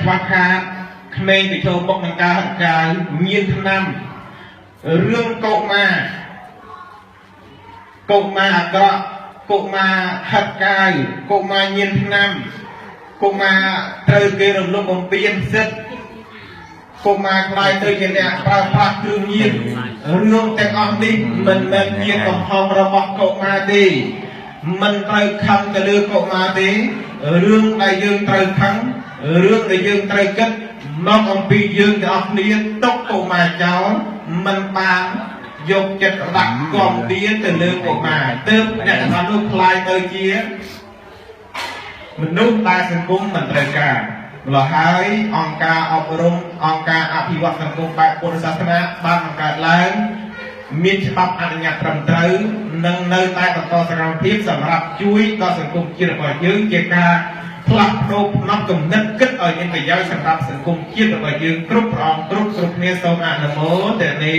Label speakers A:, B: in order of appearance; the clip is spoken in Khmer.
A: ច្បាស់ខាតក្មេងទៅចូលបុកនឹងការហិតកាយមានឆ្នាំរឿងកុមាអាក្រក់កុមារហិតកាយកុមារញៀនឆ្នាំកុមារត្រូវគេរំលោភបំពានសិទ្ធិកុមារខ្លាយទៅជាអ្នកប្រើប្រាស់គ្រឿងញៀនរឿងទាំងអស់នេះមិនមែនជាកំហុសរបស់កុមារទេមិនត្រូវខំទៅលើកុមារទេរឿងដែលយើងត្រូវខំរឿងដែលយើងត្រូវគិតមកអំពីយើងទាំងអស់គ្នាទុកកុមារចោលមិនបានយកចិត្តដាក់គំទាទៅលើកុមារទើបអ្នកទាំងអស់នោះខ្លាយទៅជាមនុស្សដែលសង្គមមិនត្រូវការម្ល៉េះហើយអង្គការអប់រំអង្គការអភិវឌ្ឍសង្គមបែបពុទ្ធសាសនាបានបង្កើតឡើងមានច្បាប់អនុញ្ញាតត្រឹមត្រូវនិងនៅតែបន្តសកម្មភាពសម្រាប់ជួយដល់សង្គមជាតិរបស់យើងជាការផ្លាស់ប្ដូរផ្នត់គំនិតគិតឲ្យមានប្រយោជន៍សម្រាប់សង្គមជាតិរបស់យើងគ្រប់ព្រះអង្គគ្រប់គ្នាសូមអនុមោទនា